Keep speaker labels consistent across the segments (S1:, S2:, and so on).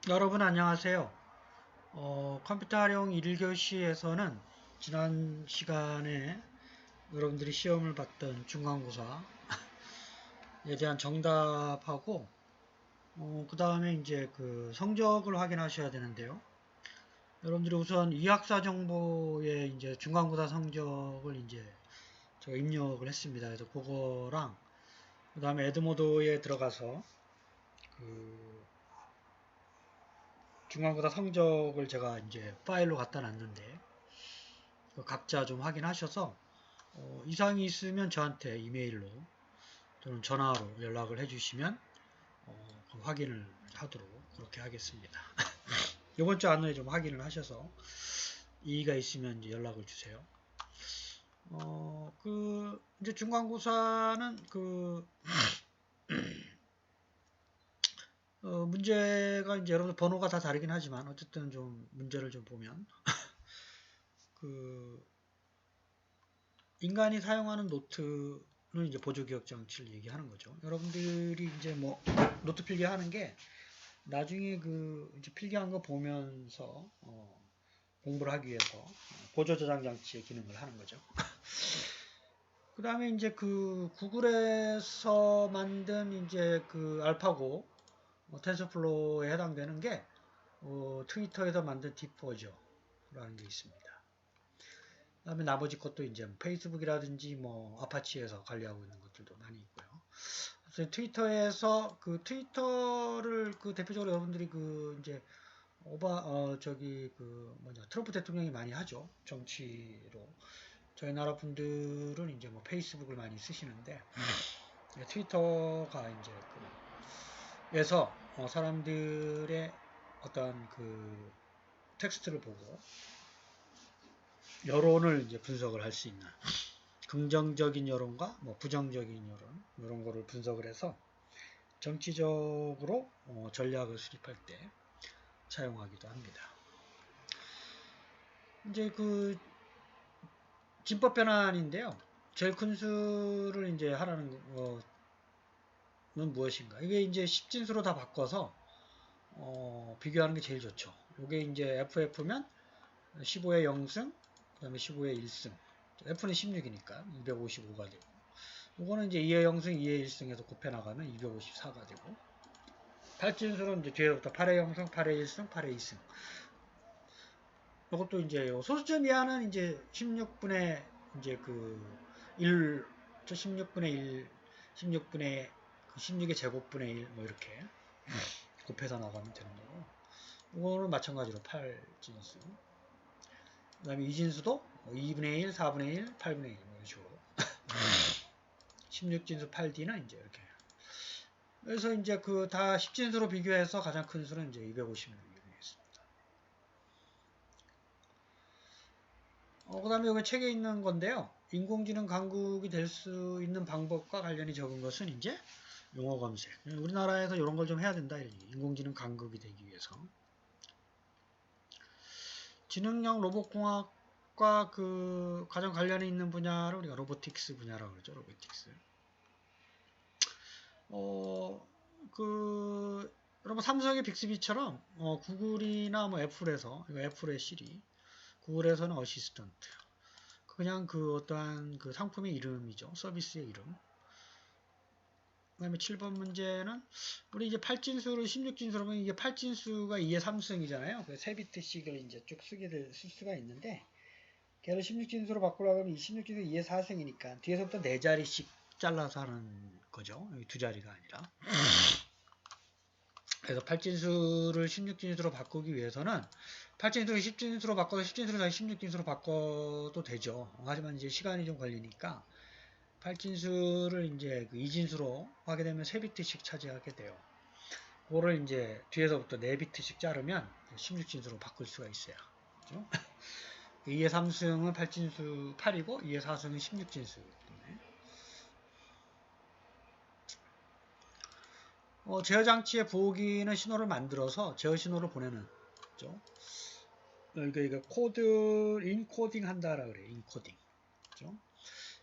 S1: 여러분 안녕하세요. 컴퓨터 활용 1교시에서는 지난 시간에 여러분들이 시험을 봤던 중간고사에 대한 정답하고 그 다음에 이제 그 성적을 확인하셔야 되는데요. 여러분들이 우선 이학사 정보에 이제 중간고사 성적을 이제 제가 입력을 했습니다. 그래서 그거랑 그 다음에 에드모드에 들어가서 그 중간고사 성적을 제가 이제 파일로 갖다 놨는데 각자 좀 확인하셔서 이상이 있으면 저한테 이메일로 또는 전화로 연락을 해주시면 확인을 하도록 그렇게 하겠습니다. 이번 주 안에 좀 확인을 하셔서 이의가 있으면 이제 연락을 주세요. 이제 중간고사는 문제가 이제 여러분 번호가 다 다르긴 하지만 어쨌든 좀 문제를 좀 보면 인간이 사용하는 노트는 이제 보조기억 장치를 얘기하는 거죠. 여러분들이 이제 뭐 노트 필기하는 게 나중에 이제 필기한 거 보면서 공부를 하기 위해서 보조 저장 장치의 기능을 하는 거죠. 그 다음에 이제 구글에서 만든 이제 알파고 텐서플로우에 해당되는 게 트위터에서 만든 딥워저라는 게 있습니다. 그다음에 나머지 것도 이제 페이스북이라든지 뭐 아파치에서 관리하고 있는 것들도 많이 있고요. 그래서 트위터에서 트위터를 대표적으로 여러분들이 이제 트럼프 대통령이 많이 하죠. 정치로. 저희 나라 분들은 이제 뭐 페이스북을 많이 쓰시는데 트위터가 이제 에서 사람들의 어떤 텍스트를 보고 여론을 이제 분석을 할 수 있는 긍정적인 여론과 뭐 부정적인 여론 이런 거를 분석을 해서 정치적으로 전략을 수립할 때 사용하기도 합니다. 이제 진법 변환인데요. 제일 큰 수를 이제 하라는 거는 무엇인가? 이게 이제 10진수로 다 바꿔서 비교하는 게 제일 좋죠. 이게 이제 FF면 15의 0승, 그 다음에 15의 1승. F는 16이니까 255가 되고, 이거는 이제 2의 0승, 2의 1승에서 곱해나가면 254가 되고, 8진수는 이제 뒤에부터 8의 0승, 8의 1승, 8의 2승. 이것도 이제 소수점 이하는 이제 16분의 이제 1, 16분의 1, 16분의 16의 제곱분의 1, 뭐 이렇게 곱해서 나가면 되는 거고, 이거는 마찬가지로 8진수. 그 다음에 2진수도 2분의 1, 4분의 1, 8분의 1, 이런 식으로. 16진수 8D는 이제 이렇게. 그래서 이제 다 10진수로 비교해서 가장 큰 수는 이제 250을 이용했습니다. 그 다음에 여기 책에 있는 건데요. 인공지능 강국이 될 수 있는 방법과 관련이 적은 것은 이제 용어 검색. 우리나라에서 이런 걸 좀 해야 된다. 인공지능 강국이 되기 위해서. 지능형 로봇공학과 가장 관련이 있는 분야를 우리가 로보틱스 분야라고 그러죠. 로보틱스. 여러분 삼성의 빅스비처럼 구글이나 뭐 애플에서 이거 애플의 시리, 구글에서는 어시스턴트. 그냥 어떠한 상품의 이름이죠. 서비스의 이름. 그 다음에 7번 문제는 우리 이제 8진수를 16진수로 보면 이게 8진수가 2의 3승이잖아요. 3비트씩을 이제 쭉 쓸 수가 있는데 걔를 16진수로 바꾸려고 하면 이 16진수 2의 4승이니까 뒤에서부터 4자리씩 잘라서 하는 거죠. 여기 2자리가 아니라. 그래서 8진수를 16진수로 바꾸기 위해서는 8진수를 10진수로 바꿔서 10진수를 다시 16진수로 바꿔도 되죠. 하지만 이제 시간이 좀 걸리니까 8진수를 이제 2진수로 하게 되면 3비트씩 차지하게 돼요. 그거를 이제 뒤에서부터 4비트씩 자르면 16진수로 바꿀 수가 있어요. 그렇죠? 2의 3승은 8진수 8이고 2의 4승은 16진수 때문에. 제어 장치의 부호기는 신호를 만들어서 제어 신호를 보내는 거죠. 이거 코드 인코딩 한다라 그래요. 인코딩. 그죠?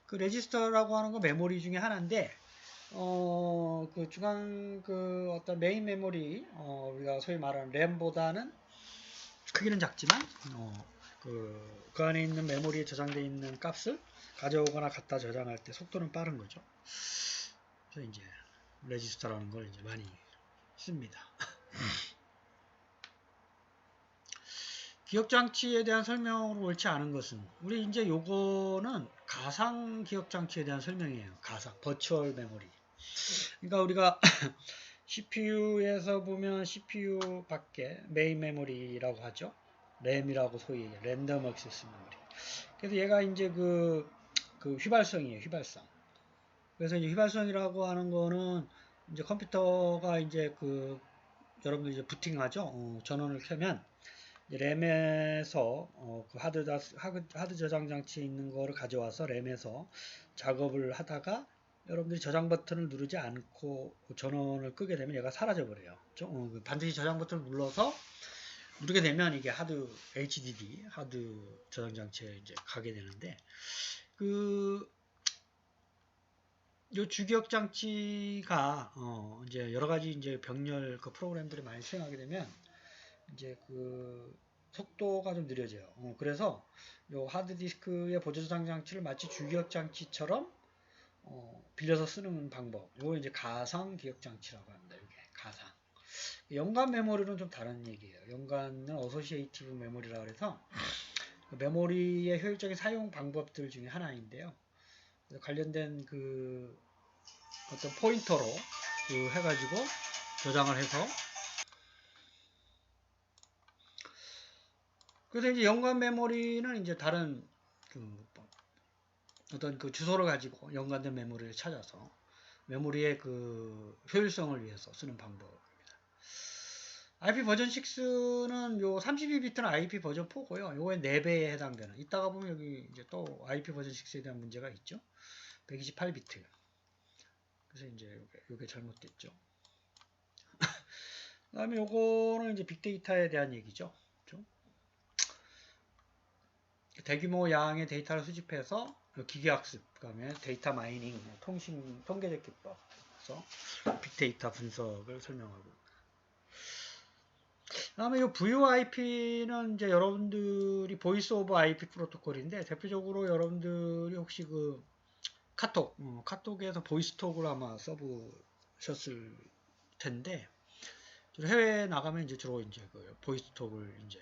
S1: 레지스터라고 하는 건 메모리 중에 하나인데 그 중앙 그 어떤 메인 메모리 우리가 소위 말하는 램보다는 크기는 작지만 그 안에 있는 메모리에 저장되어 있는 값을 가져오거나 갖다 저장할 때 속도는 빠른 거죠. 그래서 이제 레지스터라는 걸 이제 많이 씁니다. 기억장치에 대한 설명으로 옳지 않은 것은 우리 이제 요거는 가상 기억장치에 대한 설명이에요. 가상 버추얼 메모리. 그러니까 우리가 CPU에서 보면 CPU 밖에 메인 메모리라고 하죠. 램이라고 소위 얘기해요. 랜덤 액세스 메모리. 그래서 얘가 이제 그 휘발성이에요. 휘발성. 그래서 이제 휘발성이라고 하는 거는 이제 컴퓨터가 이제 여러분들 이제 부팅하죠. 전원을 켜면 램에서 그 하드 저장 장치에 있는 거를 가져와서 램에서 작업을 하다가 여러분들이 저장 버튼을 누르지 않고 전원을 끄게 되면 얘가 사라져 버려요. 반드시 저장 버튼을 눌러서 누르게 되면 이게 하드 HDD 하드 저장 장치에 이제 가게 되는데 요 주기억 장치가 이제 여러 가지 이제 병렬 그 프로그램들이 많이 수행하게 되면 이제 속도가 좀 느려져요. 그래서 요 하드디스크의 보조 저장 장치를 마치 주기억 장치처럼 빌려서 쓰는 방법. 이거 이제 가상 기억 장치라고 합니다. 이게 가상. 연관 메모리는 좀 다른 얘기예요. 연관은 어소시에이티브 메모리라고 해서 메모리의 효율적인 사용 방법들 중에 하나인데요. 관련된 어떤 포인터로 해가지고 저장을 해서 그래서 이제 연관 메모리는 이제 다른 어떤 주소를 가지고 연관된 메모리를 찾아서 메모리의 효율성을 위해서 쓰는 방법입니다. IP 버전 6는 요 32비트는 IP 버전 4고요. 요거의 4배에 해당되는. 이따가 보면 여기 이제 또 IP 버전 6에 대한 문제가 있죠. 128비트. 그래서 이제 요게 잘못됐죠. 그 다음에 요거는 이제 빅데이터에 대한 얘기죠. 그렇죠? 대규모 양의 데이터를 수집해서 기계학습, 그다음에 데이터 마이닝, 통계적 기법, 그래서 빅데이터 분석을 설명하고. 그다음에 이 VoIP는 이제 여러분들이 보이스 오브 IP 프로토콜인데 대표적으로 여러분들이 혹시 카톡에서 보이스톡을 아마 써보셨을 텐데 해외에 나가면 이제 주로 이제 보이스톡을 이제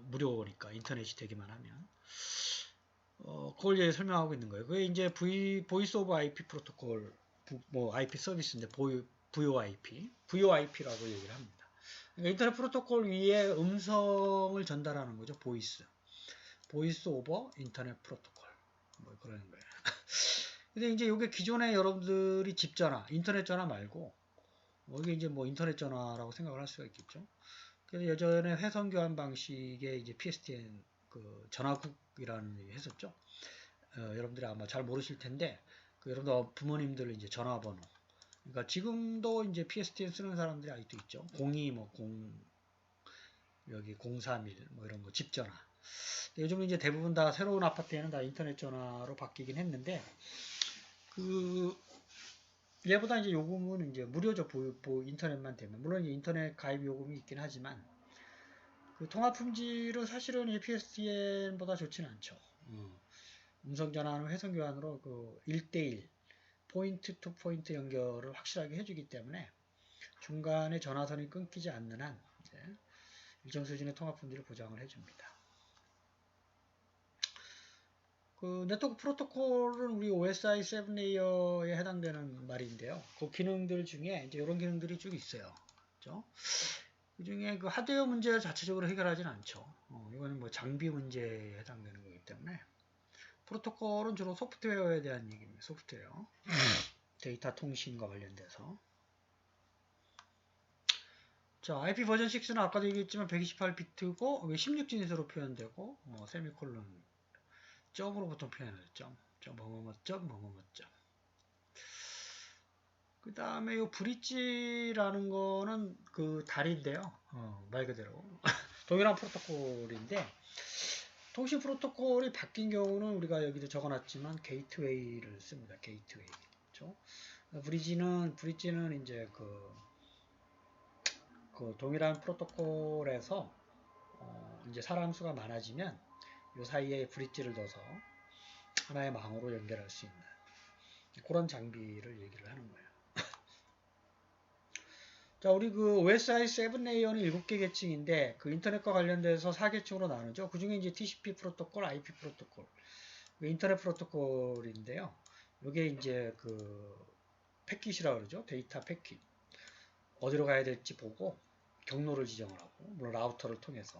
S1: 무료니까 인터넷이 되기만 하면 그걸 이제 설명하고 있는 거예요. 그게 이제 보이스 오브 IP 프로토콜 IP 서비스인데 VoIP라고 얘기를 합니다. 그러니까 인터넷 프로토콜 위에 음성을 전달하는 거죠. 보이스 오버 인터넷 프로토콜 그러는 거예요. 근데 이제 이게 기존에 여러분들이 집 전화, 인터넷 전화 말고 이게 이제 인터넷 전화라고 생각을 할 수가 있겠죠. 그래서 예전에 회선 교환 방식의 이제 PSTN 전화국이라는 얘기 했었죠. 여러분들이 아마 잘 모르실 텐데 여러분들 부모님들 이제 전화번호. 그러니까 지금도 이제 PSTN 쓰는 사람들이 아직도 있죠. 02 여기 031 이런 거 집 전화. 요즘 이제 대부분 다 새로운 아파트에는 다 인터넷 전화로 바뀌긴 했는데 얘보다 이제 요금은 이제 무료죠. 인터넷만 되면. 물론 이제 인터넷 가입 요금이 있긴 하지만 통화 품질은 사실은 PSTN보다 좋지는 않죠. 음성 전화는 회선 교환으로 1대1 포인트 투 포인트 연결을 확실하게 해주기 때문에 중간에 전화선이 끊기지 않는 한 일정 수준의 통화 품질을 보장을 해줍니다. 네트워크 프로토콜은 우리 OSI 7레이어에 해당되는 말인데요. 그 기능들 중에 이제 이런 기능들이 쭉 있어요. 그렇죠? 그 중에 하드웨어 문제 자체적으로 해결하진 않죠. 이거는 장비 문제에 해당되는 거기 때문에 프로토콜은 주로 소프트웨어에 대한 얘기입니다. 소프트웨어. 데이터 통신과 관련돼서. 자, IP 버전 6는 아까도 얘기했지만 128비트고 16진수로 표현되고 세미콜론 점으로 보통 표현하죠. 점. 그 다음에 이 브릿지라는 거는 다리인데요. 말 그대로 동일한 프로토콜인데 통신 프로토콜이 바뀐 경우는 우리가 여기도 적어놨지만 게이트웨이를 씁니다. 게이트웨이. 그렇죠? 브릿지는 이제 그 동일한 프로토콜에서 이제 사람 수가 많아지면 이 사이에 브릿지를 넣어서 하나의 망으로 연결할 수 있는 그런 장비를 얘기를 하는 거예요. 자, 우리 그 OSI 7레이어는 7개 계층인데 그 인터넷과 관련돼서 4계층으로 나누죠. 그 중에 이제 TCP 프로토콜, IP 프로토콜, 그 인터넷 프로토콜인데요. 이게 이제 그 패킷이라고 그러죠. 데이터 패킷. 어디로 가야 될지 보고 경로를 지정을 하고 물론 라우터를 통해서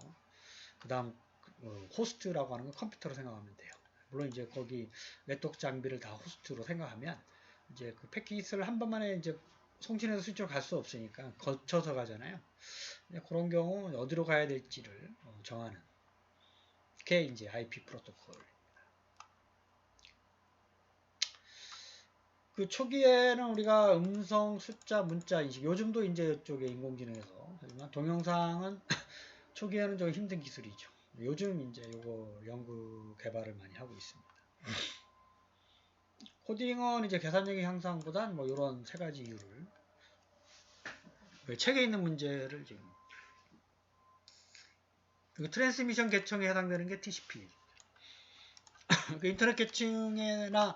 S1: 그 다음 호스트라고 하는 건 컴퓨터로 생각하면 돼요. 물론 이제 거기 네트워크 장비를 다 호스트로 생각하면 이제 그 패킷을 한 번만에 이제 송신해서 스위치로 갈 수 없으니까 거쳐서 가잖아요. 그런 경우 어디로 가야 될지를 정하는 게 이제 IP 프로토콜. 그 초기에는 우리가 음성, 숫자, 문자 인식, 요즘도 이제 이쪽에 인공지능에서 하지만 동영상은 초기에는 좀 힘든 기술이죠. 요즘 이제 요거 연구 개발을 많이 하고 있습니다. 코딩은 이제 계산력의 향상보단 뭐 이런 세 가지 이유를 책에 있는 문제를 지금 그 트랜스미션 계층에 해당되는 게 TCP. 그 인터넷 계층이나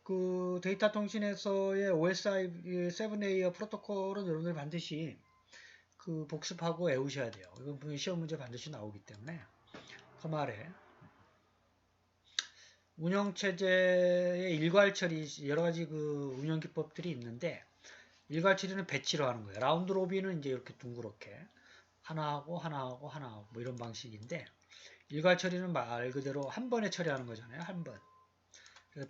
S1: 그 데이터 통신에서의 OSI 7레이어 프로토콜은 여러분들 반드시 그 복습하고 외우셔야 돼요. 이건 시험 문제 반드시 나오기 때문에 그 말에 운영 체제의 일괄 처리 여러 가지 그 운영 기법들이 있는데 일괄 처리는 배치로 하는 거예요. 라운드 로빈은 이제 이렇게 둥그렇게 하나 하고 하나 하고 하나 하고 뭐 이런 방식인데 일괄 처리는 말 그대로 한 번에 처리하는 거잖아요. 한 번. 그래서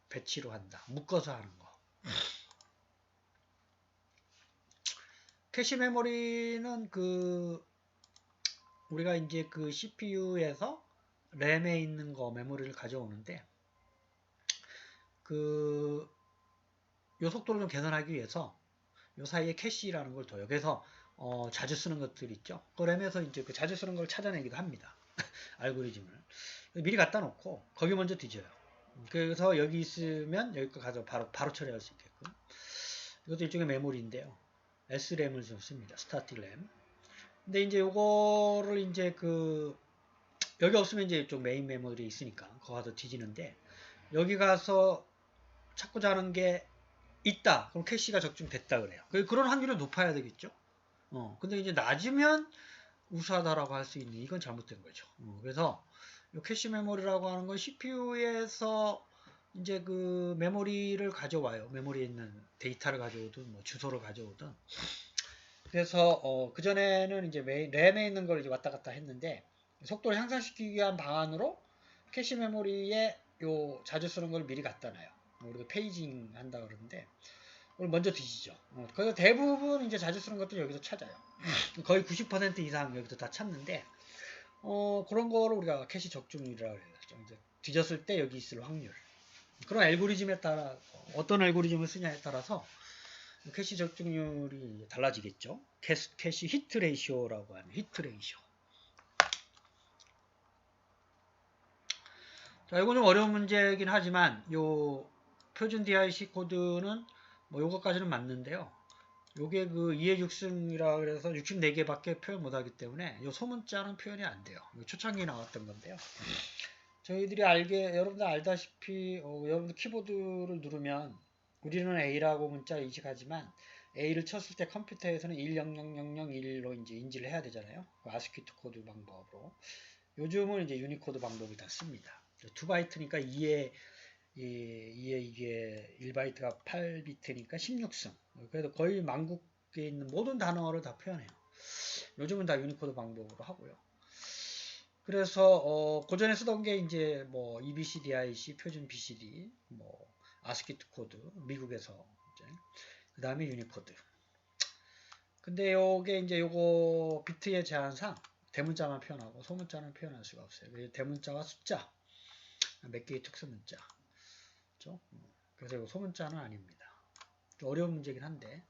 S1: 배치로 한다. 묶어서 하는 거. 캐시 메모리는 그 우리가 이제 그 CPU에서 램에 있는 거 메모리를 가져오는데 그 요 속도를 좀 개선하기 위해서 요 사이에 캐시라는 걸 둬요. 그래서 자주 쓰는 것들 있죠. 그 램에서 이제 그 자주 쓰는 걸 찾아내기도 합니다. 알고리즘을 미리 갖다 놓고 거기 먼저 뒤져요. 그래서 여기 있으면 여기 거 가서 바로 처리할 수 있게끔. 이것도 일종의 메모리인데요. SRAM을 좀 씁니다. 스타틱 램. 근데 이제 요거를 이제 그 여기 없으면 이제 이쪽 메인 메모리 있으니까 거기 가서 뒤지는데 여기 가서 찾고자 하는 게 있다. 그럼 캐시가 적중됐다 그래요. 그런 확률이 높아야 되겠죠. 근데 이제 낮으면 우수하다라고 할 수 있는 이건 잘못된 거죠. 그래서 이 캐시 메모리라고 하는 건 CPU에서 이제 그 메모리를 가져와요. 메모리에 있는 데이터를 가져오든 뭐 주소를 가져오든. 그래서 그 전에는 이제 램에 있는 걸 이제 왔다 갔다 했는데 속도를 향상시키기 위한 방안으로 캐시 메모리에 요 자주 쓰는 걸 미리 갖다 놔요. 우리가 페이징 한다 그러는데 그걸 먼저 뒤지죠. 그래서 대부분 이제 자주 쓰는 것들 여기서 찾아요. 거의 90% 이상 여기서 다 찾는데 그런 거를 우리가 캐시 적중률이라고 해요. 이제 뒤졌을 때 여기 있을 확률. 그런 알고리즘에 따라 어떤 알고리즘을 쓰냐에 따라서 캐시 적중률이 달라지겠죠. 캐시 히트 레이시오라고 하는 히트 레이시오. 자, 이건 좀 어려운 문제이긴 하지만 요 표준 DIC 코드는 뭐 요거까지는 맞는데요. 요게 그 2의 6승이라 그래서 64개밖에 표현 못하기 때문에 요 소문자는 표현이 안 돼요. 초창기에 나왔던 건데요. 저희들이 여러분들 알다시피 여러분들 키보드를 누르면 우리는 A라고 문자 인식하지만 A를 쳤을 때 컴퓨터에서는 1000001로 이제 인지를 해야 되잖아요. 아스키2 코드 방법으로. 요즘은 이제 유니코드 방법을 다 씁니다. 2바이트니까 2에 이게 1바이트가 8비트니까 16승. 그래서 거의 만국에 있는 모든 단어를 다 표현해요. 요즘은 다 유니코드 방법으로 하고요. 그래서 고전에 쓰던 게 이제 뭐 EBCDIC, 표준 BCD, 뭐 아스키2 코드, 미국에서 이제 그 다음에 유니코드. 근데 요게 이제 요거 비트의 제한상 대문자만 표현하고 소문자는 표현할 수가 없어요. 대문자와 숫자, 몇 개의 특수 문자. 그렇죠? 그래서 이거 소문자는 아닙니다. 좀 어려운 문제긴 한데.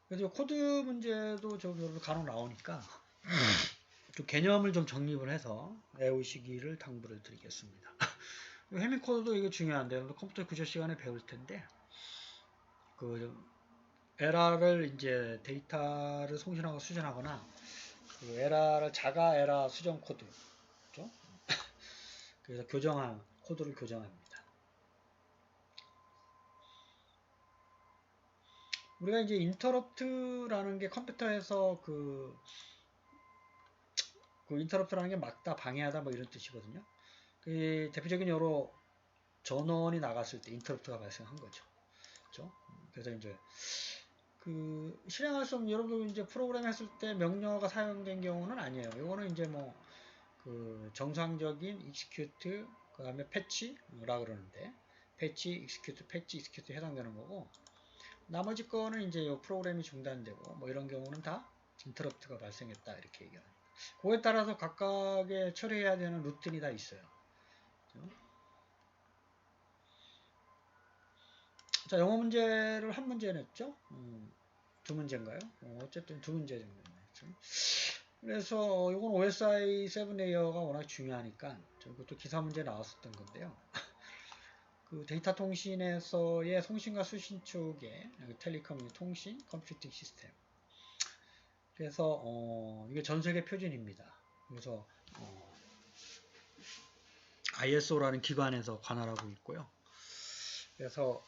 S1: 그래서 코드 문제도 좀 간혹 나오니까 좀 개념을 좀 정립을 해서 외우시기를 당부를 드리겠습니다. 해밍코드도 이게 중요한데요. 컴퓨터 구조 시간에 배울 텐데 그 에라를 이제 데이터를 송신하고 수정하거나 그 에라를 자가 에라 수정 코드, 그죠? 그래서 교정한 코드를 교정합니다. 우리가 이제 인터럽트라는 게 컴퓨터에서 그 인터럽트라는 게 막다, 방해하다 뭐 이런 뜻이거든요. 그 대표적인 여러 전원이 나갔을 때 인터럽트가 발생한 거죠. 그렇죠? 그래서 이제 그 실행할 수 없는 여러분들 이제 프로그램 했을 때 명령어가 사용된 경우는 아니에요. 이거는 이제 뭐 그 정상적인 execute 그다음에 패치라 그러는데 패치, execute 해당되는 거고 나머지 거는 이제 요 프로그램이 중단되고 뭐 이런 경우는 다 인터럽트가 발생했다 이렇게 얘기합니다. 그거에 따라서 각각의 처리해야 되는 루틴이 다 있어요. 자, 영어 문제를 한 문제 냈죠? 두 문제인가요? 어쨌든 두 문제 정도 냈죠. 그래서 이건 OSI 7레이어가 워낙 중요하니까 그것도 기사 문제 나왔었던 건데요. 그 데이터 통신에서의 송신과 수신 쪽에 텔리컴 통신 컴퓨팅 시스템. 그래서 이게 전 세계 표준입니다. 그래서 ISO라는 기관에서 관할하고 있고요. 그래서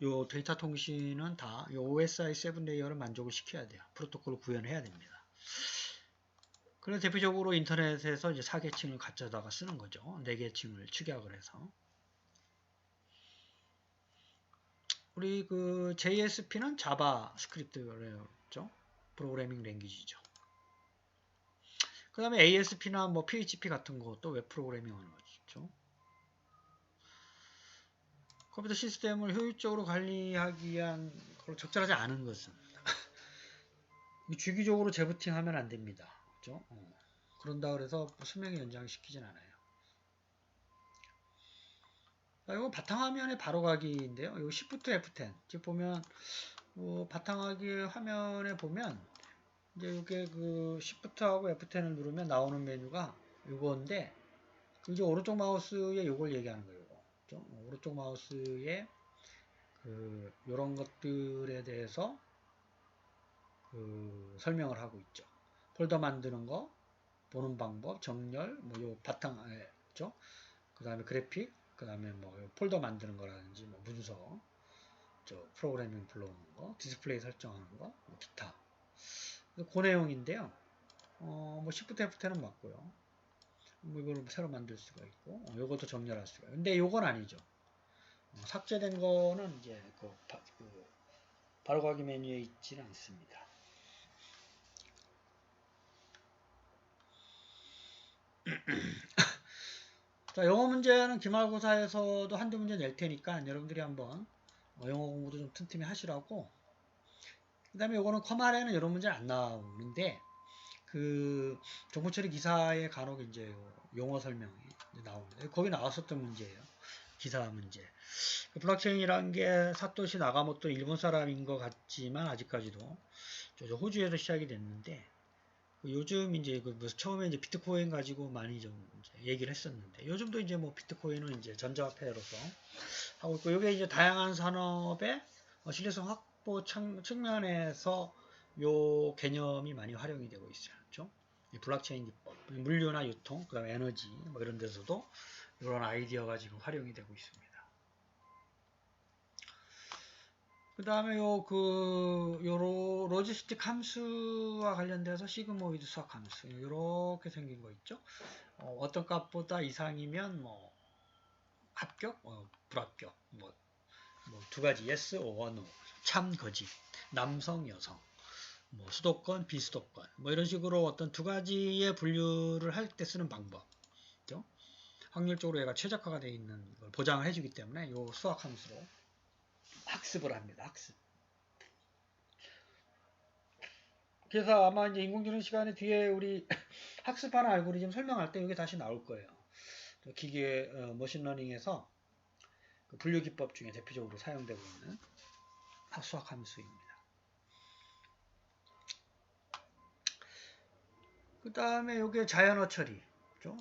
S1: 요 데이터 통신은 다 요 OSI 7레이어를 만족을 시켜야 돼요. 프로토콜을 구현해야 됩니다. 그래서 대표적으로 인터넷에서 이제 4계층을 가져다가 쓰는 거죠. 4계층을 축약을 해서. 우리 그 JSP는 자바스크립트죠. 프로그래밍 랭귀지죠. 그 다음에 ASP나 뭐 PHP 같은 것도 웹 프로그래밍 언어죠. 컴퓨터 시스템을 효율적으로 관리하기 위한 적절하지 않은 것은 주기적으로 재부팅하면 안 됩니다. 그렇죠? 그런다 그래서 수명을 연장시키진 않아요. 이거 바탕화면에 바로가기인데요. 이거 Shift F10. 지금 보면 바탕화기 화면에 보면 이제 이게 그 Shift하고 F10을 누르면 나오는 메뉴가 이건데 이제 오른쪽 마우스에 이걸 얘기하는 거예요. 그렇죠? 오른쪽 마우스에 그 이런 것들에 대해서 그 설명을 하고 있죠. 폴더 만드는 거, 보는 방법, 정렬, 뭐 요 바탕죠. 그 다음에 그래픽, 그 다음에 뭐 폴더 만드는 거라든지 뭐 문서, 프로그래밍 불러오는 거, 디스플레이 설정하는 거, 뭐 기타. 그 내용인데요. 뭐 Shift F10은 맞고요. 뭐 이걸 새로 만들 수가 있고, 요것도 정렬할 수가 있고. 근데 요건 아니죠. 삭제된 거는 이제 바로가기 메뉴에 있지는 않습니다. 자, 영어 문제는 기말고사에서도 한두 문제 낼 테니까 여러분들이 한번 영어 공부도 좀 틈틈이 하시라고. 그 다음에 요거는 컴알에는 이런 문제는 안 나오는데 그 정보처리 기사에 간혹 이제 용어 설명이 나옵니다. 거기 나왔었던 문제예요. 기사 문제. 블록체인이란 게 사토시 나가모토 일본 사람인 것 같지만 아직까지도 호주에서 시작이 됐는데 요즘 이제 처음에 이제 비트코인 가지고 많이 좀 얘기를 했었는데 요즘도 이제 뭐 비트코인은 이제 전자화폐로서 하고 있고 이게 이제 다양한 산업의 신뢰성 확보 측면에서 요 개념이 많이 활용이 되고 있어요. 그렇죠? 블록체인 기법, 물류나 유통, 그다음에 에너지 뭐 이런 데서도 이런 아이디어가 지금 활용이 되고 있습니다. 그 다음에 로지스틱 함수와 관련돼서 시그모이드 수학 함수 이렇게 생긴 거 있죠. 어떤 값보다 이상이면 뭐 합격, 불합격, 뭐 두 가지 yes or no, 참 거짓, 남성, 여성, 뭐 수도권, 비수도권, 뭐 이런 식으로 어떤 두 가지의 분류를 할 때 쓰는 방법, 그죠? 확률적으로 얘가 최적화가 되어 있는 걸 보장을 해주기 때문에 이 수학 함수로 학습을 합니다. 학습. 그래서 아마 이제 인공지능 시간에 뒤에 우리 학습하는 알고리즘 설명할 때 이게 다시 나올 거예요. 기계 머신러닝에서 그 분류 기법 중에 대표적으로 사용되고 있는 수학 함수입니다. 그 다음에 이게 자연어 처리죠.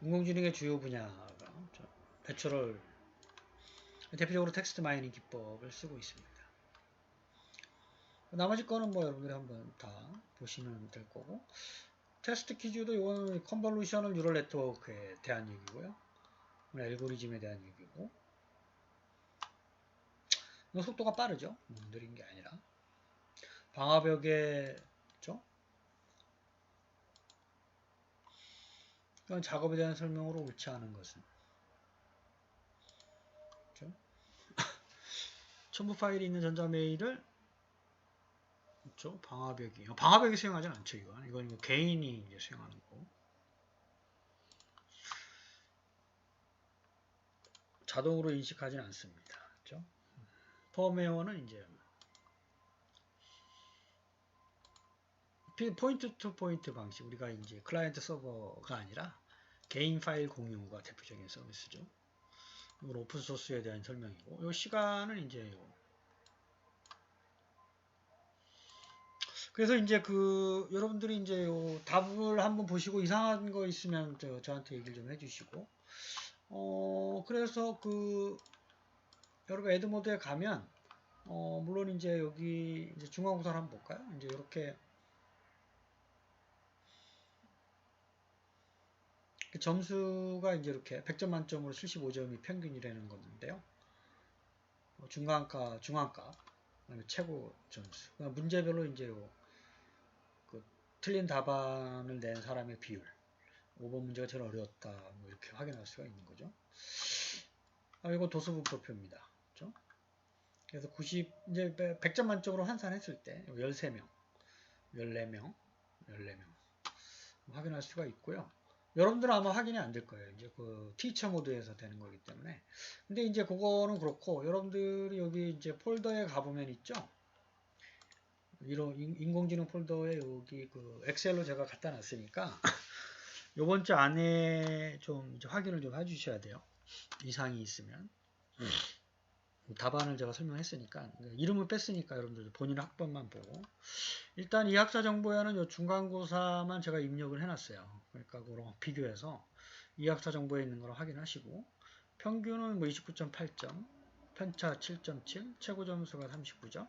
S1: 인공지능의 주요 분야가 내추럴 대표적으로 텍스트 마이닝 기법을 쓰고 있습니다. 나머지 거는 뭐 여러분들이 한번 다 보시면 될 거고, 테스트 퀴즈도 이거는 컨볼루셔널 뉴럴 네트워크에 대한 얘기고요. 알고리즘에 대한 얘기고, 속도가 빠르죠. 느린 게 아니라. 방화벽에 그런 작업에 대한 설명으로 옳지 않은 것은 그렇죠? 첨부 파일이 있는 전자메일을 그렇죠? 방화벽이 수행하진 않죠. 이건 개인이 이제 수행하는 거. 자동으로 인식하지는 않습니다. 그렇죠? 펌웨어는 이제 포인트 투 포인트 방식, 우리가 이제 클라이언트 서버가 아니라 개인 파일 공유가 대표적인 서비스죠. 이건 오픈 소스에 대한 설명이고, 이 시간은 이제 그래서 이제 여러분들이 이제 답을 한번 보시고 이상한 거 있으면 저한테 얘기를 좀 해주시고, 그래서 여러분 에드모드에 가면, 물론 이제 여기 이제 중간고사를 한번 볼까요? 이제 이렇게 점수가 이제 이렇게 100점 만점으로 75점이 평균이라는 건데요. 중간가, 그다음에 최고 점수. 문제별로 이제 틀린 답안을 낸 사람의 비율. 5번 문제가 제일 어려웠다. 뭐 이렇게 확인할 수가 있는 거죠. 이거 도수분 표표입니다. 그렇죠? 그래서 이제 100점 만점으로 환산했을 때 13명, 14명 확인할 수가 있고요. 여러분들은 아마 확인이 안 될 거예요. 이제 티처 모드에서 되는 거기 때문에. 근데 이제 그거는 그렇고, 여러분들이 여기 이제 폴더에 가보면 있죠? 이런 인공지능 폴더에 여기 엑셀로 제가 갖다 놨으니까 요번 주 안에 좀 이제 확인을 좀 해주셔야 돼요. 이상이 있으면. 답안을 제가 설명했으니까 이름을 뺐으니까 여러분들 본인 학번만 보고, 일단 이 학사 정보에는 요 중간고사만 제가 입력을 해놨어요. 그러니까 그거랑 비교해서 이 학사 정보에 있는 걸 확인하시고, 평균은 뭐 29.8점, 편차 7.7, 최고 점수가 39점,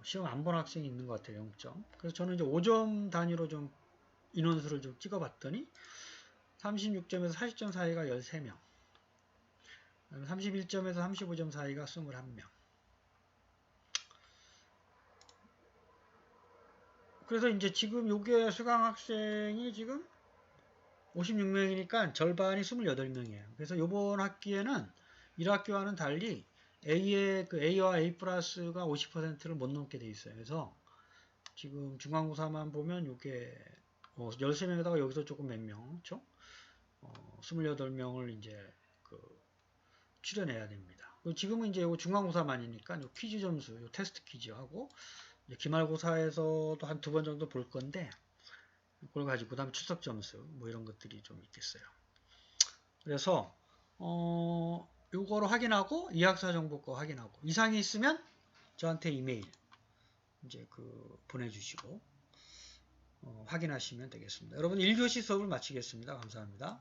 S1: 시험 안 본 학생이 있는 것 같아요. 0점. 그래서 저는 이제 5점 단위로 좀 인원수를 좀 찍어봤더니 36점에서 40점 사이가 13명, 31점에서 35점 사이가 21명. 그래서 이제 지금 요게 수강 학생이 지금 56명이니까 절반이 28명이에요. 그래서 요번 학기에는 1학기와는 달리 A와 A 플러스가 50%를 못 넘게 돼 있어요. 그래서 지금 중간고사만 보면 요게 13명에다가 여기서 조금 몇 명, 그렇죠? 28명을 이제 출연해야 됩니다. 지금은 이제 요 중간고사만이니까 요 퀴즈 점수, 요 테스트 퀴즈하고 기말고사에서도 한 2번 정도 볼 건데, 그걸 가지고 그다음에 출석 점수 뭐 이런 것들이 좀 있겠어요. 그래서 요거를 확인하고 이학사 정보 거 확인하고 이상이 있으면 저한테 이메일 이제 보내주시고 확인하시면 되겠습니다. 여러분 1교시 수업을 마치겠습니다. 감사합니다.